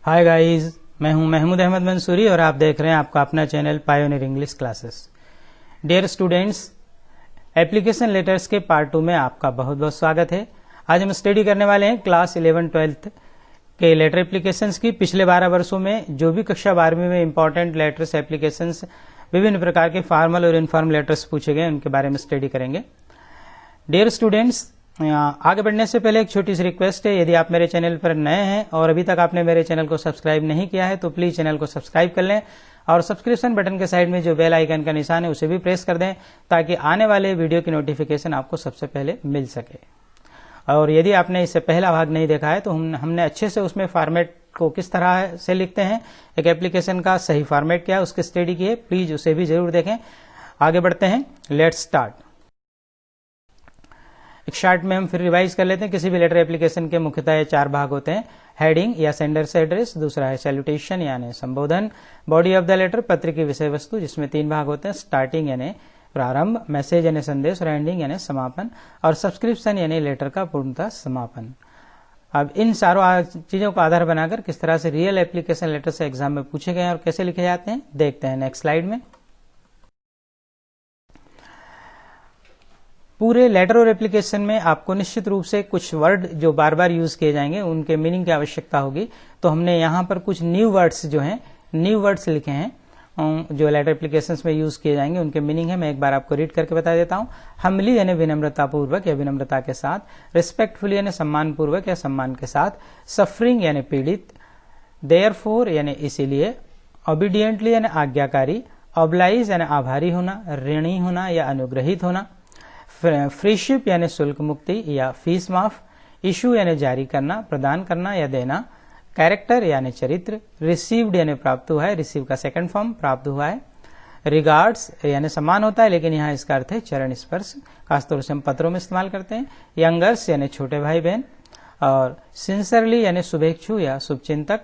Hi guys, मैं हूं महमूद अहमद मंसूरी और आप देख रहे हैं आपका अपना channel pioneer English classes. Dear students, application letters के पार्ट 2 में आपका बहुत बहुत स्वागत है। आज हम स्टडी करने वाले हैं क्लास 11-12 के लेटर एप्लीकेशंस की। पिछले 12 वर्षों में जो भी कक्षा 12वीं में इंपॉर्टेंट लेटर्स एप्लीकेशंस, विभिन्न प्रकार के फॉर्मल और इनफॉर्मल लेटर्स पूछे गए, उनके बारे में स्टडी करेंगे। डियर स्टूडेंट्स, आगे बढ़ने से पहले एक छोटी सी रिक्वेस्ट है। यदि आप मेरे चैनल पर नए हैं और अभी तक आपने मेरे चैनल को सब्सक्राइब नहीं किया है तो प्लीज चैनल को सब्सक्राइब कर लें और सब्सक्रिप्शन बटन के साइड में जो बेल आइकन का निशान है उसे भी प्रेस कर दें ताकि आने वाले वीडियो की नोटिफिकेशन आपको सबसे पहले मिल सके। और यदि आपने इससे पहला भाग नहीं देखा है तो हमने अच्छे से उसमें फॉर्मेट को किस तरह से लिखते हैं, एक एप्लीकेशन का सही फॉर्मेट क्या है, उसकी स्टडी की है। प्लीज उसे भी जरूर देखें। आगे बढ़ते हैं, लेट्स स्टार्ट। एक शार्ट में हम फिर रिवाइज कर लेते हैं। किसी भी लेटर एप्लीकेशन के मुख्यतः 4 भाग होते हैं। हेडिंग या सेंडर से एड्रेस, दूसरा है सैल्यूटेशन यानी संबोधन, बॉडी ऑफ द लेटर पत्र की विषय वस्तु जिसमें 3 भाग होते हैं, स्टार्टिंग यानी प्रारंभ, मैसेज यानी संदेश और एंडिंग यानी समापन, और सब्सक्रिप्शन यानी लेटर का पूर्णतः समापन। अब इन सारों चीजों को आधार बनाकर किस तरह से रियल एप्लीकेशन लेटर से एग्जाम में पूछे गए हैं और कैसे लिखे जाते हैं देखते हैं नेक्स्ट स्लाइड में। पूरे लेटर और एप्लीकेशन में आपको निश्चित रूप से कुछ वर्ड जो बार बार यूज किए जाएंगे उनके मीनिंग की आवश्यकता होगी। तो हमने यहाँ पर कुछ न्यू वर्ड्स जो हैं, न्यू वर्ड्स लिखे हैं जो लेटर एप्लीकेशंस में यूज किए जाएंगे, उनके मीनिंग है। मैं एक बार आपको रीड करके बता देता हूँ। हम्बली यानी विनम्रता पूर्वक या विनम्रता के साथ, रिस्पेक्टफुली यानी सम्मान पूर्वक या सम्मान के साथ, सफरिंग यानी पीड़ित, देयरफॉर यानी इसीलिए, ओबीडियंटली यानी आज्ञाकारी, ऑब्लाइज यानी आभारी होना, ऋणी होना या अनुग्रहित होना, फ्रीशिप यानी शुल्क मुक्ति या फीस माफ, इशू यानी जारी करना, प्रदान करना या देना, कैरेक्टर यानी चरित्र, रिसीव्ड यानी प्राप्त हुआ है, रिसीव का सेकंड फॉर्म प्राप्त हुआ है, रिगार्ड्स यानी सम्मान होता है लेकिन यहाँ इसका अर्थ है चरण स्पर्श, खासतौर से हम पत्रों में इस्तेमाल करते हैं, यंगर्स यानी छोटे भाई बहन, और सिंसरली यानी शुभेच्छु या शुभचिंतक,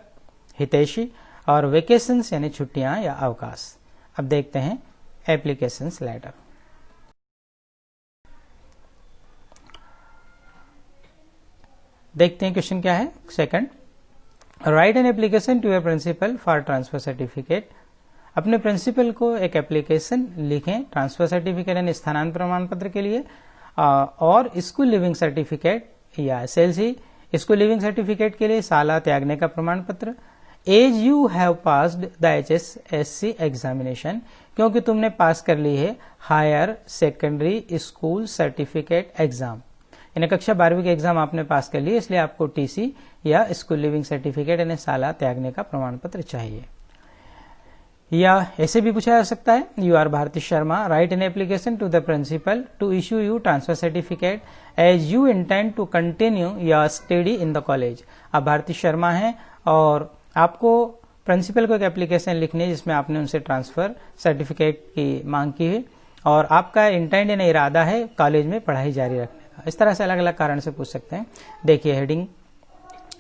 हितैषी, और वेकेशंस यानी छुट्टियां या अवकाश। अब देखते हैं एप्लीकेशंस लेटर। देखते हैं क्वेश्चन क्या है। Second, write an application to your principal for transfer certificate. अपने प्रिंसिपल को एक एप्लीकेशन लिखें ट्रांसफर सर्टिफिकेट यानी स्थानांतरण प्रमाण पत्र के लिए, और स्कूल लिविंग सर्टिफिकेट या एसएलसी, स्कूल लिविंग सर्टिफिकेट के लिए शाला त्यागने का प्रमाण पत्र, as you have passed the HSSC examination, क्योंकि तुमने पास कर ली है higher secondary school certificate exam, यानी कक्षा 12वीं के एग्जाम आपने पास कर लिए, इसलिए आपको टीसी या स्कूल लिविंग सर्टिफिकेट यानी शाला त्यागने का प्रमाण पत्र चाहिए। या ऐसे भी पूछा जा सकता है, you are Bharti Sharma, write an application to the principal to issue you transfer certificate as you intend to continue your study in the college. आप भारती शर्मा हैं और आपको प्रिंसिपल को एक एप्लीकेशन लिखनी है जिसमें आपने उनसे ट्रांसफर सर्टिफिकेट की मांग की है और आपका इंटेंड यानी इरादा है कॉलेज में पढ़ाई जारी रखने का। इस तरह से अलग अलग कारण से पूछ सकते हैं। देखिए हेडिंग,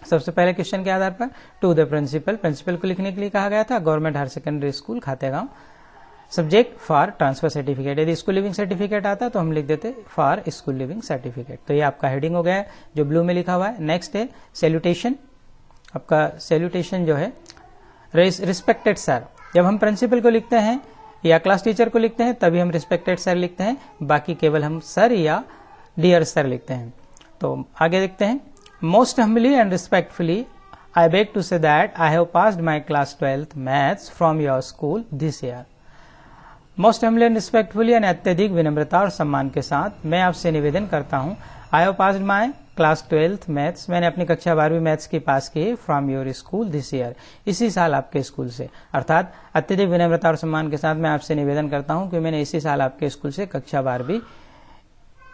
सबसे पहले क्वेश्चन के आधार पर टू द प्रिंसिपल, प्रिंसिपल को लिखने के लिए कहा गया था government higher secondary school Khategaon. Subject for transfer certificate, यदि स्कूल लिविंग सर्टिफिकेट आता तो हम लिख देते फॉर स्कूल लिविंग सर्टिफिकेट। तो ये आपका हेडिंग हो गया है जो ब्लू में लिखा हुआ है। नेक्स्ट है सैल्यूटेशन। आपका सैल्यूटेशन जो है रिस्पेक्टेड सर। जब हम प्रिंसिपल को लिखते हैं या क्लास टीचर को लिखते हैं तभी हम रिस्पेक्टेड सर लिखते हैं, बाकी केवल हम सर या डियर सर लिखते हैं। तो आगे देखते हैं, most humbly and respectfully I beg to say that I have passed my class 12th maths from your school this year. Most humbly and respectfully यानी अत्यधिक विनम्रता और सम्मान के साथ मैं आपसे निवेदन करता हूँ, आई have passed my class 12th maths, मैंने अपनी कक्षा 12वीं मैथ्स की पास की from your school this year, इसी साल आपके स्कूल से। अर्थात अत्यधिक विनम्रता और सम्मान के साथ मैं आपसे निवेदन करता हूँ कि मैंने इसी साल आपके स्कूल से कक्षा 12वीं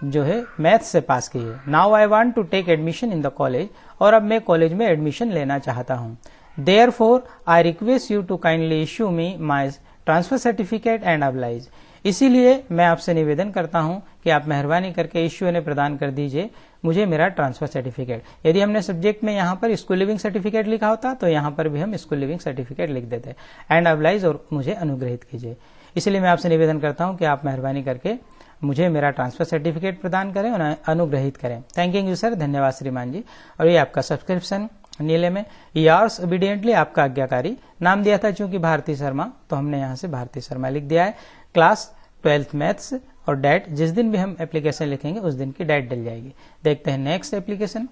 जो है मैथ्स से पास की है। Now I want to take admission in the college, और अब मैं कॉलेज में एडमिशन लेना चाहता हूँ। Therefore I request you to kindly issue me my transfer certificate and oblige, इसीलिए मैं आपसे निवेदन करता हूं कि आप मेहरबानी करके इश्यू ने प्रदान कर दीजिए मुझे मेरा ट्रांसफर सर्टिफिकेट। यदि हमने सब्जेक्ट में यहाँ पर स्कूल लिविंग सर्टिफिकेट लिखा होता तो यहाँ पर भी हम स्कूल लिविंग सर्टिफिकेट लिख देते, एंड ऑब्लाइज और मुझे अनुग्रहित कीजिए। इसलिए मैं आपसे निवेदन करता हूं कि आप मेहरबानी करके मुझे मेरा ट्रांसफर सर्टिफिकेट प्रदान करें और अनुग्रहित करें। थैंक यू सर, धन्यवाद श्रीमान जी। और ये आपका सब्सक्रिप्शन नीले में यार्स ओबीडियंटली, आपका आज्ञाकारी। नाम दिया था चूंकि भारती शर्मा, तो हमने यहां से भारती शर्मा लिख दिया है। क्लास 12th मैथ्स और डेट, जिस दिन भी हम एप्लीकेशन लिखेंगे उस दिन की डेट डल जाएगी। देखते हैं नेक्स्ट एप्लीकेशन।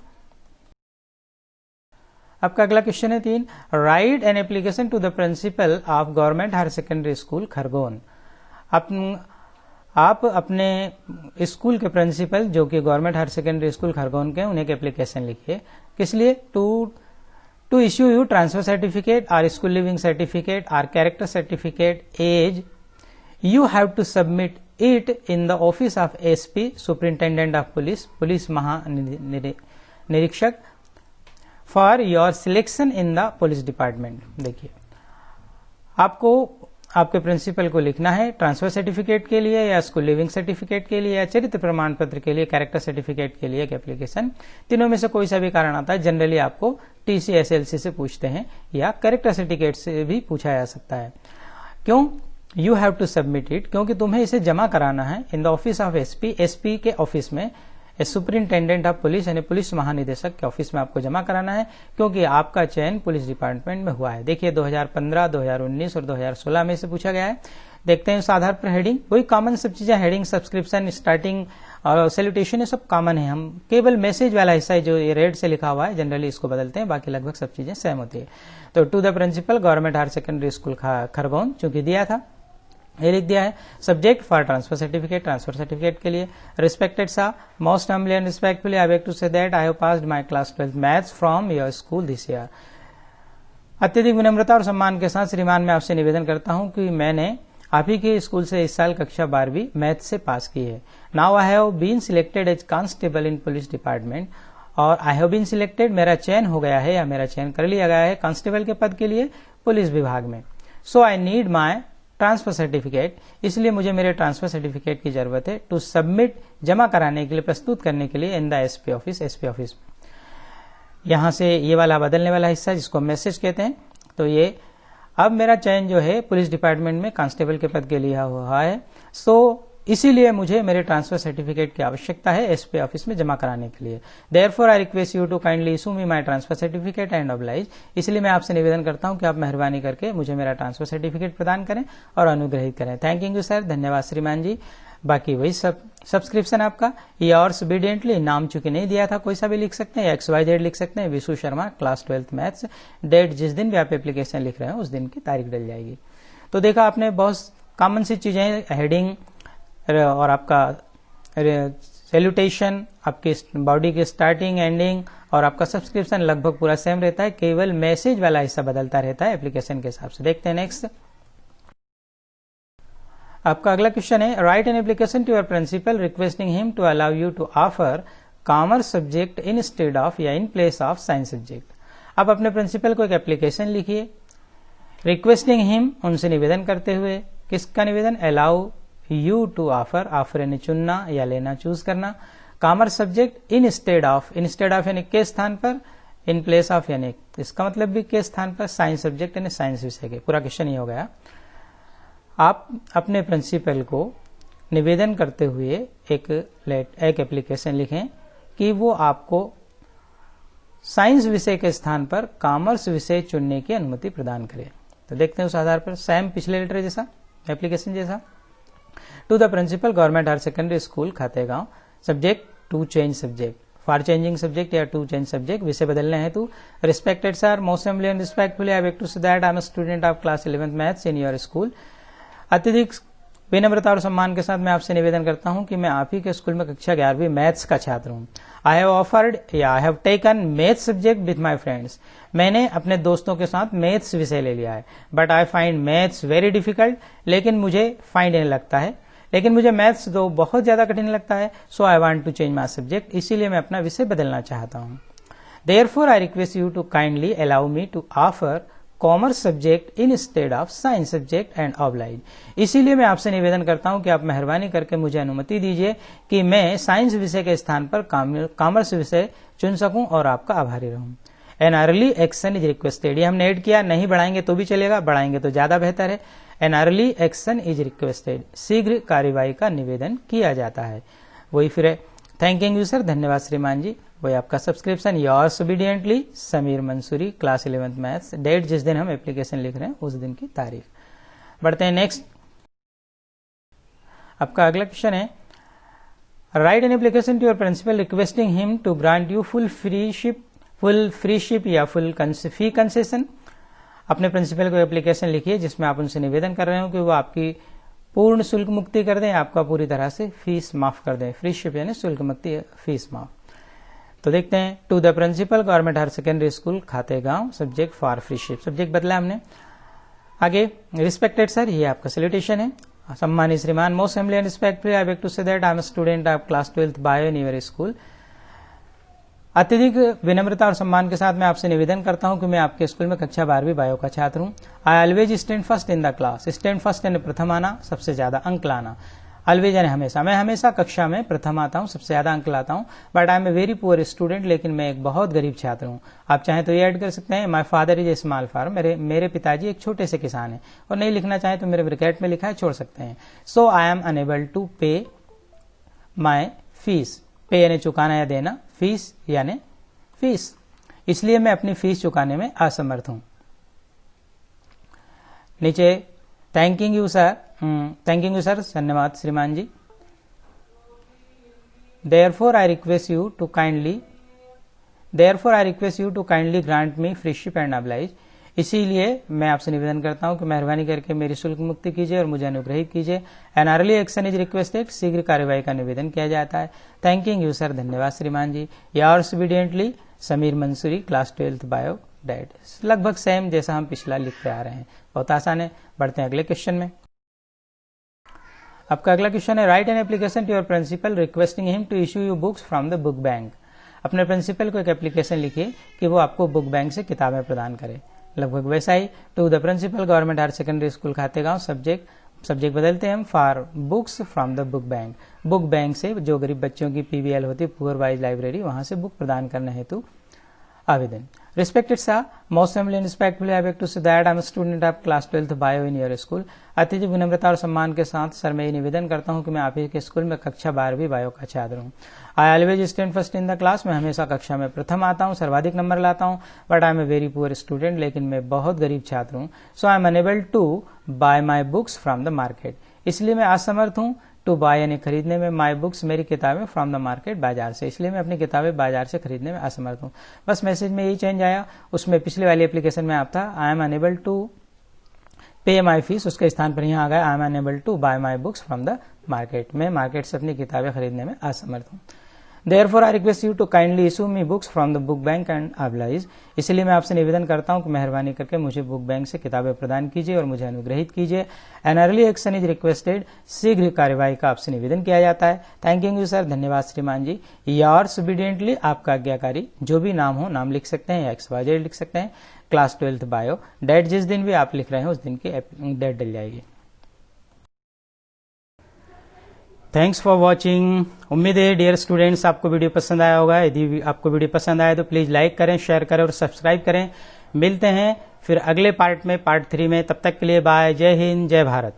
आपका अगला क्वेश्चन है 3, write an application to the principal of government higher secondary school Khargone. आप अपने स्कूल के प्रिंसिपल जो कि government higher secondary school Khargone के, उन्हें एक एप्लीकेशन लिखिए। किस लिए? To issue you transfer certificate और स्कूल लिविंग सर्टिफिकेट और character certificate as you have to submit it in the office of SP superintendent of police, police महानिरीक्षक for your selection in the police department. देखिए, आपको आपके principal को लिखना है transfer certificate के लिए या स्कूल लिविंग सर्टिफिकेट के लिए या चरित्र प्रमाण पत्र के लिए, कैरेक्टर सर्टिफिकेट के लिए एक एप्लीकेशन। तीनों में से कोई सा भी कारण आता है, जनरली आपको टीसी एसएलसी से पूछते हैं या कैरेक्टर सर्टिफिकेट से भी पूछा जा सकता है। क्यों? You have to submit it, क्योंकि तुम्हें इसे जमा कराना है in the office of SP, SP के ऑफिस में, सुपरिंटेंडेंट ऑफ पुलिस यानी पुलिस महानिदेशक के ऑफिस में आपको जमा कराना है, क्योंकि आपका चयन पुलिस डिपार्टमेंट में हुआ है। देखिए 2015, 2019 और 2016 में से पूछा गया है। देखते हैं उस आधार पर हेडिंग, वही कॉमन सब चीजें, हेडिंग, सब्सक्रिप्शन, स्टार्टिंग और सैल्यूटेशन, ये सब कॉमन है। हम केवल मैसेज वाला हिस्सा है जो ये रेड से लिखा हुआ है, जनरली इसको बदलते हैं, बाकी लगभग सब चीजें सेम होती है। तो to the principal government higher secondary school Khargone, चूंकि दिया था ये लिख दिया है। Subject for transfer certificate, transfer certificate के लिए। Respected sir, most humbly and respectfully I beg to say that I have passed my class 12th maths from your school this year. अत्यधिक विनम्रता और सम्मान के साथ श्रीमान मैं आपसे निवेदन करता हूं कि मैंने आप ही के स्कूल से इस साल कक्षा 12वीं मैथ से पास की है। Now I have been selected as constable in police department, और आई हैव बीन सिलेक्टेड, मेरा चयन हो गया है या मेरा चयन कर लिया गया है कांस्टेबल के पद के लिए पुलिस विभाग में। So I need my transfer certificate, इसलिए मुझे मेरे ट्रांसफर सर्टिफिकेट की जरूरत है टू सबमिट, जमा कराने के लिए, प्रस्तुत करने के लिए in the SP office, SP office. यहां से ये वाला बदलने वाला हिस्सा जिसको मैसेज कहते हैं, तो ये अब मेरा चयन जो है पुलिस डिपार्टमेंट में कांस्टेबल के पद के लिए हुआ है। सो इसीलिए मुझे मेरे ट्रांसफर सर्टिफिकेट की आवश्यकता है एसपी ऑफिस में जमा कराने के लिए। Therefore I request you to kindly issue me my transfer certificate and oblige, इसलिए मैं आपसे निवेदन करता हूं कि आप मेहरबानी करके मुझे मेरा ट्रांसफर सर्टिफिकेट प्रदान करें और अनुग्रहित करें। थैंक यू सर, धन्यवाद श्रीमान जी। बाकी वही सब सब्सक्रिप्शन आपका योर्स ओबीडियंटली, नाम चूंकि नहीं दिया था कोई सा भी लिख सकते हैं, XYZ लिख सकते हैं, Vishu Sharma, class 12th maths, date जिस दिन भी आप एप्लीकेशन लिख रहे हैं उस दिन की तारीख डल जाएगी। तो देखा आपने बहुत कॉमन सी चीजें, हेडिंग और आपका सैल्यूटेशन, आपकी बॉडी की स्टार्टिंग एंडिंग और आपका सब्सक्रिप्शन लगभग पूरा सेम रहता है, केवल मैसेज वाला हिस्सा बदलता रहता है एप्लीकेशन के हिसाब से। देखते हैं नेक्स्ट। आपका अगला क्वेश्चन है, write an application to your principal requesting him to allow you to offer commerce subject instead of या in place of science subject. आप अपने प्रिंसिपल को एक एप्लीकेशन लिखिए, रिक्वेस्टिंग हिम, उनसे निवेदन करते हुए, किसका निवेदन? Allow you to offer, offer यानी चुनना या लेना, चूज करना, commerce subject instead of, instead of यानी के स्थान पर, इन प्लेस ऑफ यानी इसका मतलब भी के स्थान पर, साइंस सब्जेक्ट यानी साइंस विषय के। पूरा क्वेश्चन ये हो गया। आप अपने प्रिंसिपल को निवेदन करते हुए एक एप्लीकेशन लिखें कि वो आपको साइंस विषय के स्थान पर कॉमर्स विषय चुनने की अनुमति प्रदान करे। तो देखते हैं उस आधार पर, सेम पिछले लेटर जैसा, एप्लीकेशन जैसा। To the principal government higher secondary school Khategaon, subject to change subject, for changing subject या टू चेंज सब्जेक्ट, विषय बदलने हैं तो respected sir, most humbly and respectfully I beg to say that I am a student of class 11th maths in your school. अत्यधिक विनम्रता और सम्मान के साथ मैं आपसे निवेदन करता हूं कि मैं आप ही के स्कूल में कक्षा 11वीं मैथ्स का छात्र हूं। आई हैव ऑफर्ड या I have taken maths subject with my friends, मैंने अपने दोस्तों के साथ मैथ्स विषय ले लिया है। But I find maths very difficult, लेकिन मुझे फाइंड लगता है, लेकिन मुझे मैथ्स तो बहुत ज्यादा कठिन लगता है। So I want to change my subject, इसीलिए मैं अपना विषय बदलना चाहता हूं। Therefore I request you to kindly allow me to offer commerce subject instead of science subject and oblige, इसीलिए मैं आपसे निवेदन करता हूं कि आप मेहरबानी करके मुझे अनुमति दीजिए कि मैं साइंस विषय के स्थान पर कॉमर्स विषय चुन सकूं और आपका आभारी रहूं। An early action is requested, ये हमने ऐड किया, नहीं बढ़ाएंगे तो भी चलेगा, बढ़ाएंगे तो ज्यादा बेहतर है। An early action is requested, शीघ्र कार्यवाही का निवेदन किया जाता है। वही फिर थैंकिंग यू सर, धन्यवाद श्रीमान जी। वही आपका subscription. Yours obediently Sameer Mansoori, class 11th maths. Date जिस दिन हम एप्लीकेशन लिख रहे हैं उस दिन की तारीख। बढ़ते हैं नेक्स्ट। आपका अगला क्वेश्चन है, write an application to your principal requesting him to grant you full freeship या फुल फी कंसेशन। अपने प्रिंसिपल को एप्लीकेशन लिखिए जिसमें आप उनसे निवेदन कर रहे हो कि वो आपकी पूर्ण शुल्क मुक्ति कर दें, आपका पूरी तरह से फीस माफ कर दें। फ्री शिप यानी शुल्क मुक्ति, फीस माफ। तो देखते हैं, to the principal government higher secondary school Khategaon, subject for freeship. Subject बदला हमने। आगे, रिस्पेक्टेड सर, ये आपका सैल्यूटेशन है। सम्मानित श्रीमान, most humbly and respectfully I beg to say that I am student of class 12th bio in your school. अत्यधिक विनम्रता और सम्मान के साथ मैं आपसे निवेदन करता हूं कि मैं आपके स्कूल में कक्षा 12वीं बायो का छात्र हूं। I always stand first in the class. Stand first यानी प्रथम आना, सबसे ज्यादा अंक लाना। ऑलवेज यानी हमेशा। मैं हमेशा कक्षा में प्रथम आता हूं, सबसे ज्यादा अंक लाता हूं। But I am a very poor student, लेकिन मैं एक बहुत गरीब छात्र हूं। आप चाहें तो ये ऐड कर सकते हैं, my father is a small farm. मेरे पिताजी एक छोटे से किसान हैं। और नहीं लिखना चाहें तो मेरे ब्रैकेट में लिखा है, छोड़ सकते हैं। सो आई एम अनेबल टू पे माई फीस। पे यानी चुकाना या देना, फीस यानी फीस, इसलिए मैं अपनी फीस चुकाने में असमर्थ हूं। नीचे, थैंकिंग यू सर, धन्यवाद श्रीमान जी। Therefore I request you to kindly grant me freeship and oblige. इसीलिए मैं आपसे निवेदन करता हूं कि मेहरबानी करके मेरी शुल्क मुक्ति कीजिए और मुझे अनुग्रहित कीजिए। An early action is requested, शीघ्र कार्यवाही का निवेदन किया जाता है। थैंकिंग यू सर, धन्यवाद श्रीमान जी। Yours obediently Sameer Mansoori, class 12th bio. Date लगभग सेम जैसा हम पिछला लिखते आ रहे हैं, बहुत आसान है। बढ़ते हैं अगले क्वेश्चन में। आपका अगला क्वेश्चन है, write an application to your principal requesting him to issue you books from the book bank. अपने प्रिंसिपल को एक एप्लीकेशन लिखिए कि वो आपको बुक बैंक से किताबें प्रदान करे। लगभग वैसा ही, to the principal government higher secondary school Khategaon, सब्जेक्ट बदलते हैं हम, for books from the book bank. Book bank से जो गरीब बच्चों की पीवीएल होती है, पुअर वाइज लाइब्रेरी, वहां से बुक प्रदान करने हेतु आवेदन। Respected sir, most humbly and respectfully I beg to say that I am student of class 12th bio in your school. अत्यधिक विनम्रता और सम्मान के साथ सर मैं ये निवेदन करता हूं कि मैं आप ही के स्कूल में कक्षा 12वीं बायो का छात्र हूं। I always stand first in the class. मैं हमेशा कक्षा में प्रथम आता हूं, सर्वाधिक नंबर लाता हूं। But I am a very poor student, लेकिन मैं बहुत गरीब छात्र हूं। So I am unable to buy my books from the market. इसलिए मैं असमर्थ हूं टू बाय यानी खरीदने में, माई बुक्स मेरी किताबें, फ्रॉम द मार्केट बाजार से। इसलिए मैं अपनी किताबें बाजार से खरीदने में असमर्थ हूं। बस मैसेज में यही चेंज आया, उसमें पिछले वाली एप्लीकेशन में आप था आई एम अनेबल टू पे माई फीस, उसके स्थान पर यहाँ आ गया I am unable to buy my books from the market. मैं मार्केट से अपनी किताबें खरीदने में असमर्थ हूँ। Therefore, I request you to kindly issue me books from the book bank and oblige। इसलिए मैं आपसे निवेदन करता हूं कि मेहरबानी करके मुझे बुक बैंक से किताबें प्रदान कीजिए और मुझे अनुग्रहित कीजिए। An early action is requested, शीघ्र कार्यवाही का आपसे निवेदन किया जाता है। थैंकिंग यू सर, धन्यवाद श्रीमान जी। योर्स ओबीडियंटली, आपका आज्ञाकारी, जो भी नाम हो नाम लिख सकते हैं या XYZ लिख सकते हैं, क्लास 12th बायो। डेट जिस दिन भी आप लिख रहे हैं उस दिन की डेट डल जाएगी। Thanks for watching. उम्मीद है डियर स्टूडेंट्स आपको वीडियो पसंद आया होगा। यदि आपको वीडियो पसंद आया तो प्लीज लाइक करें, शेयर करें और सब्सक्राइब करें। मिलते हैं फिर अगले पार्ट में, पार्ट 3 में। तब तक के लिए बाय। जय हिंद, जय भारत।